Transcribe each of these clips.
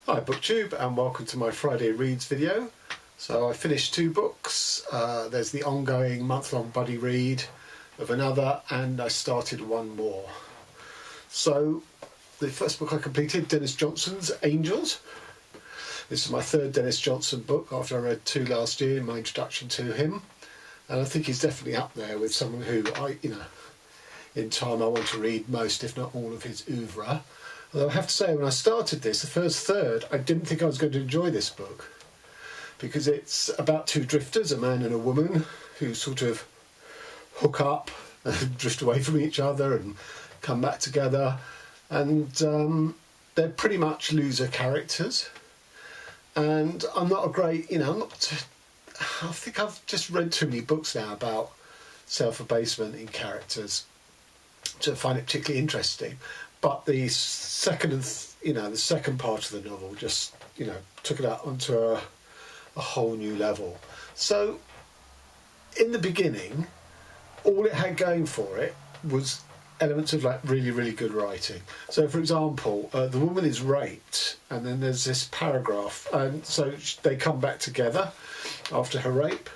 Hi BookTube, and welcome to my Friday Reads video. So I finished 2 books. There's the ongoing month-long buddy read of another, and I started one more. So the first book I completed, Denis Johnson's Angels. This is my 3rd Denis Johnson book after I read 2 last year in my introduction to him. And I think he's definitely up there with someone who in time I want to read most, if not all, of his oeuvre. Although I have to say, when I started this, the first third, I didn't think I was going to enjoy this book, because it's about 2 drifters, a man and a woman, who sort of hook up and drift away from each other and come back together, and they're pretty much loser characters. And I'm not a great, I think I've just read too many books now about self-abasement in characters to find it particularly interesting. But the second the second part of the novel just, took it out onto a whole new level. So in the beginning, all it had going for it was elements of really, really good writing. So for example, the woman is raped, and then there's this paragraph, and so they come back together after her rape.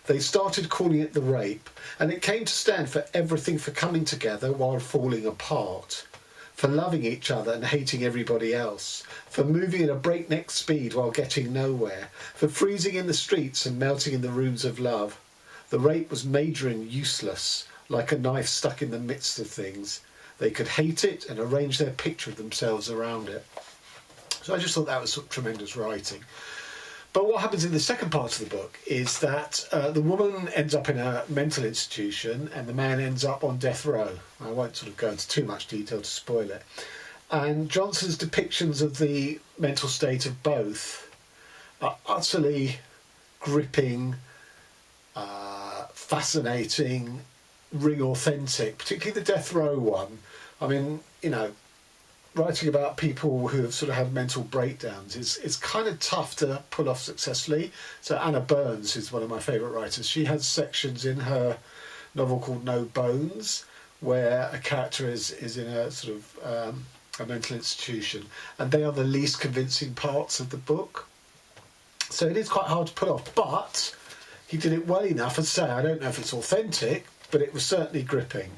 They started calling it the rape, and it came to stand for everything: for coming together while falling apart, for loving each other and hating everybody else, for moving at a breakneck speed while getting nowhere, for freezing in the streets and melting in the rooms of love. The rape was major and useless, like a knife stuck in the midst of things. They could hate it and arrange their picture of themselves around it. So I just thought that was sort of tremendous writing. But what happens in the second part of the book is that the woman ends up in a mental institution and the man ends up on death row. I won't sort of go into too much detail to spoil it. And Johnson's depictions of the mental state of both are utterly gripping, fascinating, ring authentic, particularly the death row one. I mean, writing about people who have sort of had mental breakdowns is kind of tough to pull off successfully. So Anna Burns is one of my favourite writers. She has sections in her novel called No Bones, where a character is in a sort of a mental institution, and they are the least convincing parts of the book. So it is quite hard to pull off, but he did it well enough. As I say, I don't know if it's authentic, but it was certainly gripping.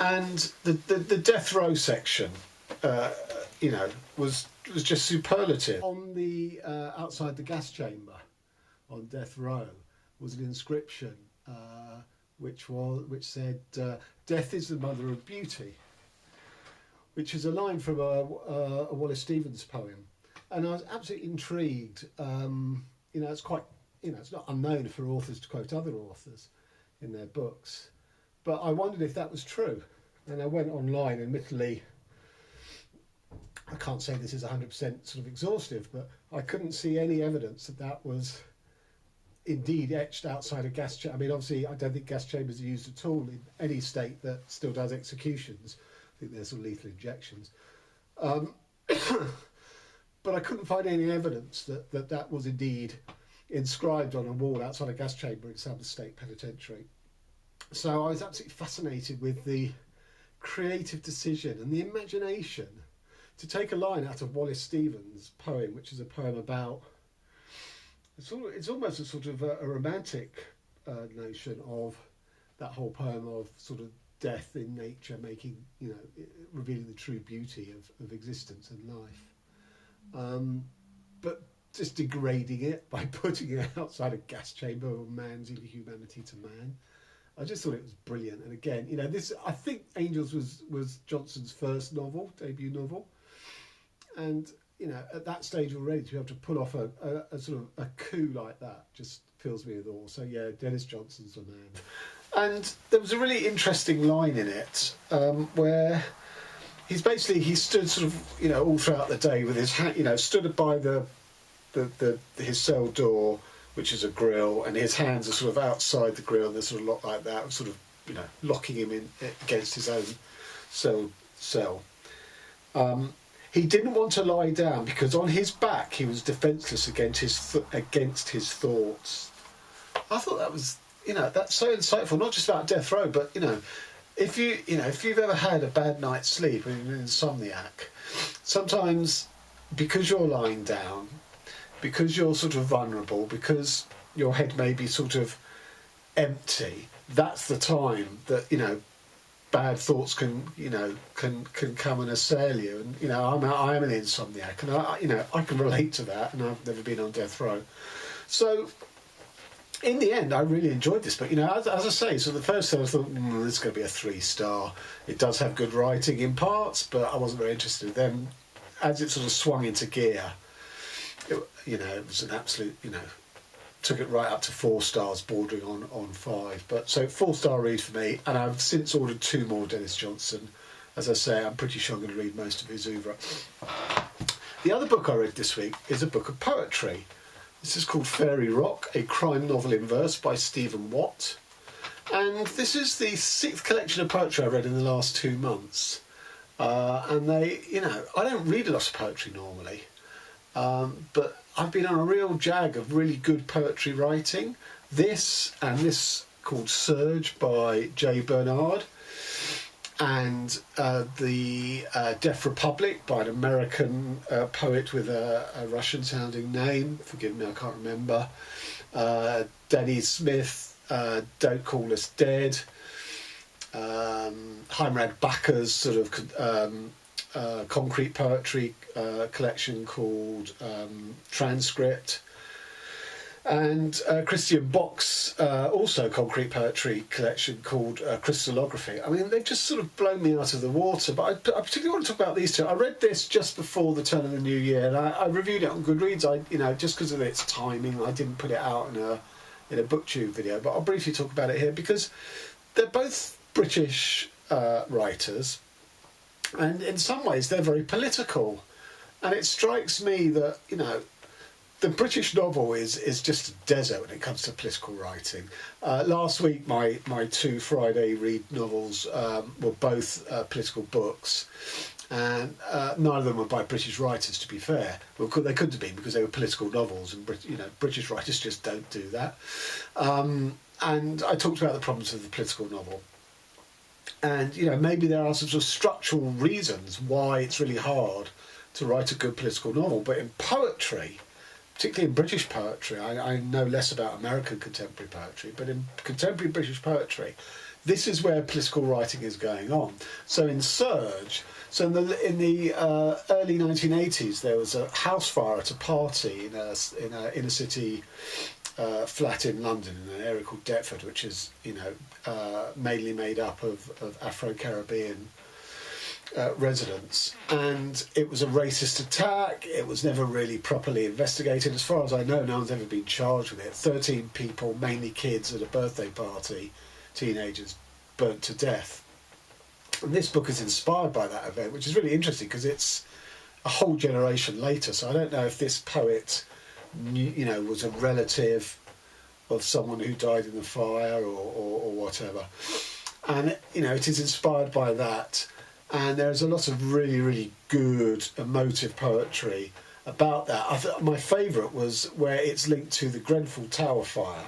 And the death row section, was just superlative. On the outside the gas chamber on death row was an inscription which said, "Death is the mother of beauty," which is a line from a Wallace Stevens poem, and I was absolutely intrigued. It's quite, it's not unknown for authors to quote other authors in their books, but I wondered if that was true, and I went online. Admittedly, I can't say this is 100% sort of exhaustive, but I couldn't see any evidence that was indeed etched outside a gas chamber. I mean, obviously, I don't think gas chambers are used at all in any state that still does executions. I think they're sort of lethal injections. But I couldn't find any evidence that was indeed inscribed on a wall outside a gas chamber in some state penitentiary. So I was absolutely fascinated with the creative decision and the imagination to take a line out of Wallace Stevens' poem, which is a poem about, it's almost a sort of a romantic notion of that whole poem of sort of death in nature, making, revealing the true beauty of existence and life. But just degrading it by putting it outside a gas chamber of man's inhumanity to man. I just thought it was brilliant. And again, I think Angels was Johnson's first novel, debut novel. And, at that stage already, to be able to pull off a sort of a coup like that just fills me with awe. So yeah, Denis Johnson's the man. And there was a really interesting line in it where he stood sort of, all throughout the day with his hand, stood by his cell door, which is a grill, and his hands are sort of outside the grill, and they're sort of locked like that, sort of, locking him in against his own cell. He didn't want to lie down because on his back he was defenceless against his thoughts. I thought that was, that's so insightful, not just about death row, but if you've ever had a bad night's sleep and you're an insomniac, sometimes because you're lying down, because you're sort of vulnerable, because your head may be sort of empty, that's the time that, you know, bad thoughts can come and assail you. And, you know, I am an insomniac, and I can relate to that, and I've never been on death row. So in the end, I really enjoyed this book. You know, as I say, so the first time I thought, this is going to be a 3-star. It does have good writing in parts, but I wasn't very interested. Then, as it sort of swung into gear, it was an absolute, took it right up to 4 stars, bordering on 5. But so 4-star read for me, and I've since ordered 2 more Denis Johnson. As I say, I'm pretty sure I'm going to read most of his oeuvre. The other book I read this week is a book of poetry. This is called Fairy Rock, a crime novel in verse by Stephen Watt. And this is the 6th collection of poetry I read in the last 2 months. And they, I don't read a lot of poetry normally, but I've been on a real jag of really good poetry writing. This and this called Surge by J. Bernard, and the Deaf Republic by an American poet with a Russian-sounding name. Forgive me, I can't remember. Danny Smith, Don't Call Us Dead. Heimrad Backer's sort of concrete poetry collection called Transcript. And Christian Bock's also concrete poetry collection called Crystallography. I mean, they've just sort of blown me out of the water, but I particularly want to talk about these two. I read this just before the turn of the new year, and I reviewed it on Goodreads. Just because of its timing, I didn't put it out in a BookTube video, but I'll briefly talk about it here because they're both British writers, and in some ways they're very political. And it strikes me that, the British novel is just a desert when it comes to political writing. Last week, my 2 Friday read novels were both political books, and none of them were by British writers, to be fair. Well, they couldn't have been because they were political novels, and British writers just don't do that. And I talked about the problems of the political novel. And, maybe there are some sort of structural reasons why it's really hard to write a good political novel. But in poetry, particularly in British poetry, I know less about American contemporary poetry, but in contemporary British poetry, this is where political writing is going on. So in Surge, in the early 1980s, there was a house fire at a party in a inner city flat in London, in an area called Deptford, which is mainly made up of Afro-Caribbean residents, and it was a racist attack. It was never really properly investigated. As far as I know, no one's ever been charged with it. 13 people, mainly kids, at a birthday party, teenagers, burnt to death. And this book is inspired by that event, which is really interesting because it's a whole generation later. So I don't know if this poet was a relative of someone who died in the fire or whatever. And it is inspired by that. And there's a lot of really, really good emotive poetry about that. My favourite was where it's linked to the Grenfell Tower fire,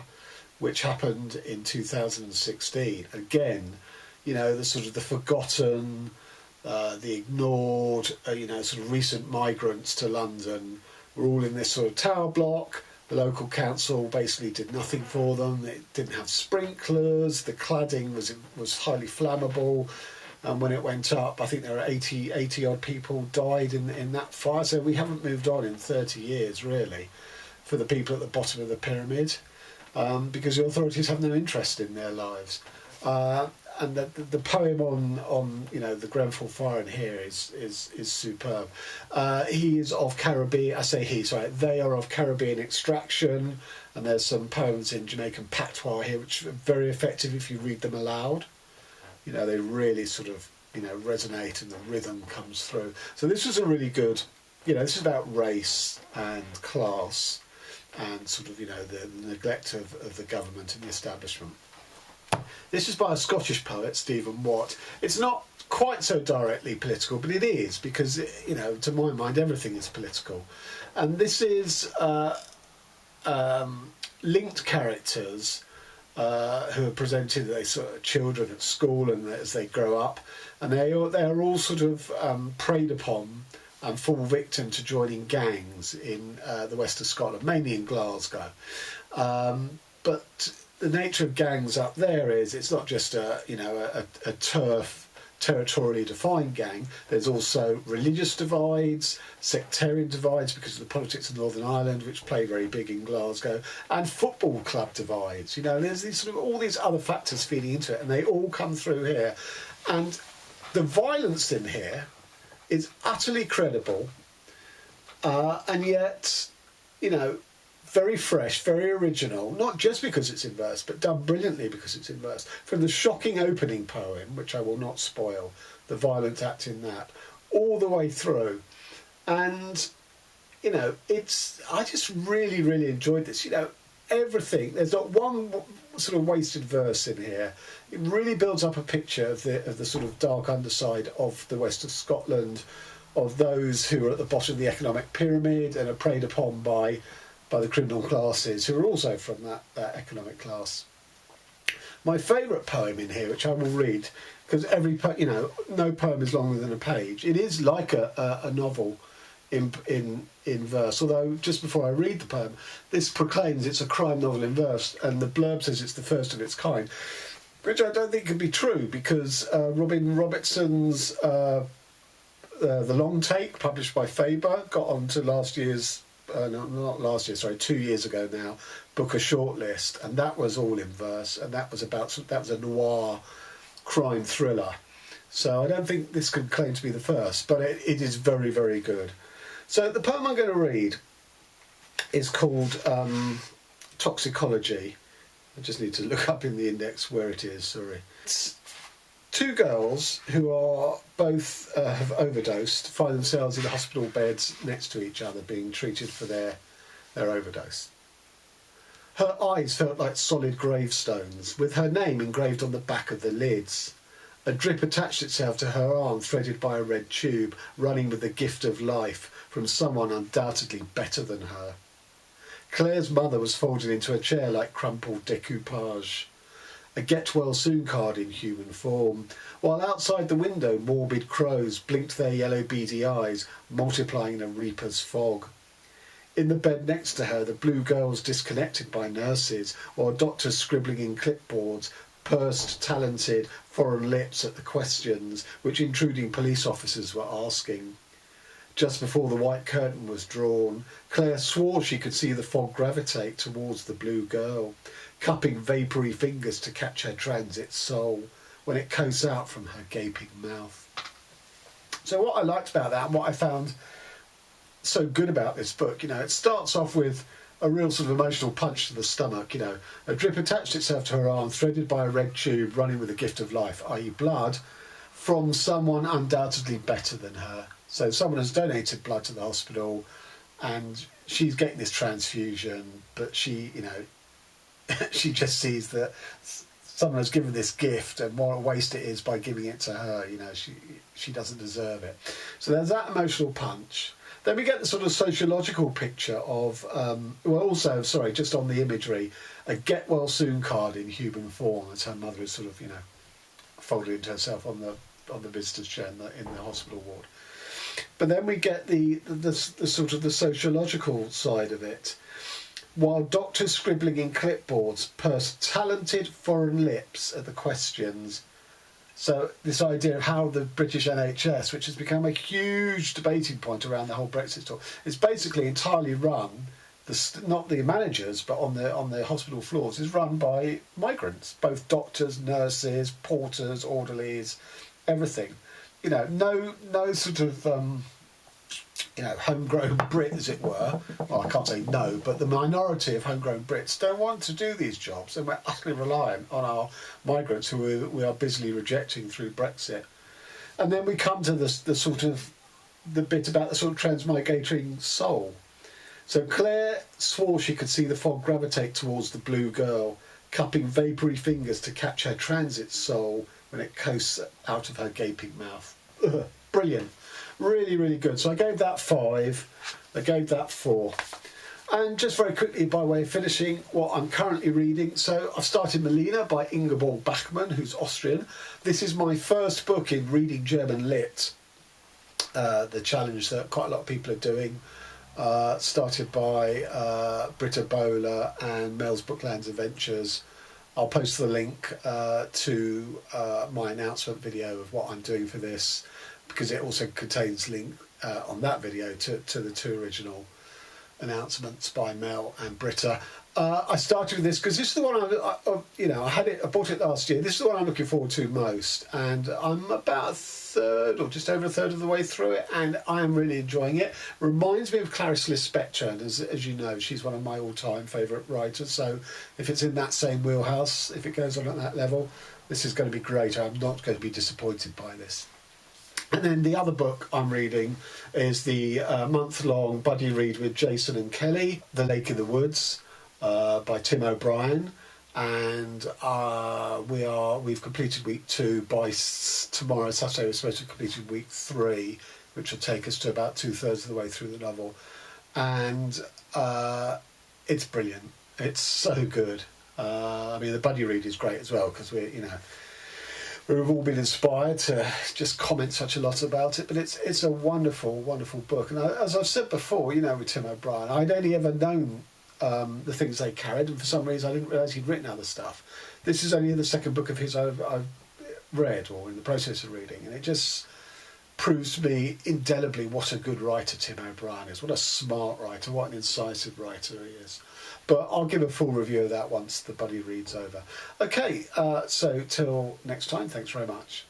which happened in 2016. Again, the sort of the forgotten, the ignored, sort of recent migrants to London were all in this sort of tower block. The local council basically did nothing for them. It didn't have sprinklers. The cladding was highly flammable. And when it went up, I think there were 80 odd people died in that fire. So we haven't moved on in 30 years, really, for the people at the bottom of the pyramid, because the authorities have no interest in their lives. And the poem on the Grenfell fire in here is superb. He is of Caribbean. I say he. Sorry, they are of Caribbean extraction. And there's some poems in Jamaican patois here, which are very effective if you read them aloud. They really sort of, resonate and the rhythm comes through. So this was a really good, this is about race and class and sort of, the neglect of the government and the establishment. This is by a Scottish poet, Stephen Watt. It's not quite so directly political, but it is because, to my mind, everything is political. And this is linked characters who are presented as sort of children at school and as they grow up, and they are all sort of preyed upon and fall victim to joining gangs in the west of Scotland, mainly in Glasgow. But the nature of gangs up there is it's not just a territorially defined gang. There's also religious divides, sectarian divides because of the politics of Northern Ireland, which play very big in Glasgow, and football club divides. There's these sort of all these other factors feeding into it, and they all come through here. And the violence in here is utterly credible, and yet, very fresh, very original, not just because it's in verse, but done brilliantly because it's in verse. From the shocking opening poem, which I will not spoil, the violent act in that, all the way through. And, I just really, really enjoyed this. Everything, there's not one sort of wasted verse in here. It really builds up a picture of the sort of dark underside of the west of Scotland, of those who are at the bottom of the economic pyramid and are preyed upon by the criminal classes, who are also from that economic class. My favourite poem in here, which I will read, because no poem is longer than a page. It is like a novel in verse, although just before I read the poem, this proclaims it's a crime novel in verse, and the blurb says it's the first of its kind, which I don't think can be true, because Robin Robertson's The Long Take, published by Faber, got onto last year's 2 years ago now, Booker shortlist, and that was all in verse, and that was a noir crime thriller. So I don't think this can claim to be the first, but it is very, very good. So the poem I'm going to read is called Toxicology. I just need to look up in the index where it is, sorry. It's two girls who are both have overdosed, find themselves in hospital beds next to each other being treated for their overdose. Her eyes felt like solid gravestones, with her name engraved on the back of the lids. A drip attached itself to her arm, threaded by a red tube, running with the gift of life from someone undoubtedly better than her. Claire's mother was folded into a chair like crumpled decoupage, a get-well-soon card in human form, while outside the window morbid crows blinked their yellow beady eyes, multiplying a reaper's fog. In the bed next to her, the blue girls disconnected by nurses, while doctors scribbling in clipboards pursed talented foreign lips at the questions which intruding police officers were asking. Just before the white curtain was drawn, Claire swore she could see the fog gravitate towards the blue girl, cupping vapoury fingers to catch her transit soul when it coasted out from her gaping mouth. So what I liked about that, and what I found so good about this book, it starts off with a real sort of emotional punch to the stomach, A drip attached itself to her arm, threaded by a red tube running with the gift of life, i.e. blood, from someone undoubtedly better than her. So someone has donated blood to the hospital and she's getting this transfusion, but she, she just sees that someone has given this gift and what a waste it is by giving it to her. She doesn't deserve it. So there's that emotional punch. Then we get the sort of sociological picture of, just on the imagery, a get-well-soon card in human form, as her mother is sort of, folded into herself on the visitor's chair in the hospital ward. But then we get the sort of the sociological side of it. While doctors scribbling in clipboards pursed talented foreign lips at the questions. So this idea of how the British NHS, which has become a huge debating point around the whole Brexit talk, is basically entirely run, not the managers, but on the hospital floors, is run by migrants, both doctors, nurses, porters, orderlies, everything. No sort of, homegrown Brit, as it were. Well, I can't say no, but the minority of homegrown Brits don't want to do these jobs, and we're utterly reliant on our migrants who we are busily rejecting through Brexit. And then we come to the bit about the sort of transmigrating soul. So Claire swore she could see the fog gravitate towards the blue girl, cupping vapoury fingers to catch her transit soul when it coasts out of her gaping mouth. Ugh, brilliant. Really, really good. So I gave that 5. I gave that 4. And just very quickly, by way of finishing, what I'm currently reading. So I've started Melina by Ingeborg Bachmann, who's Austrian. This is my first book in reading German lit. the challenge that quite a lot of people are doing, started by Britta Bowler and Mel's Booklands Adventures. I'll post the link to my announcement video of what I'm doing for this, because it also contains link on that video to the 2 original announcements by Mel and Britta. I started with this because this is the one I bought it last year. This is the one I'm looking forward to most, and I'm about a third or just over a third of the way through it, and I am really enjoying it. Reminds me of Clarice Lispector, and as you know, she's one of my all-time favourite writers, so if it's in that same wheelhouse, if it goes on at that level, this is going to be great. I'm not going to be disappointed by this. And then the other book I'm reading is the month-long buddy read with Jason and Kelly, The Lake in the Woods, by Tim O'Brien, and we've completed week 2. By tomorrow, Saturday, we're supposed to have completed week 3, which will take us to about 2/3 of the way through the novel, and it's brilliant. It's so good. I mean, the buddy read is great as well, because we've all been inspired to just comment such a lot about it, but it's a wonderful, wonderful book. And as I've said before, with Tim O'Brien, I'd only ever known the things they carried, and for some reason I didn't realise he'd written other stuff. This is only the 2nd book of his I've read, or in the process of reading, and it just proves to me indelibly what a good writer Tim O'Brien is, what a smart writer, what an incisive writer he is. But I'll give a full review of that once the buddy read's over. Okay, so till next time, thanks very much.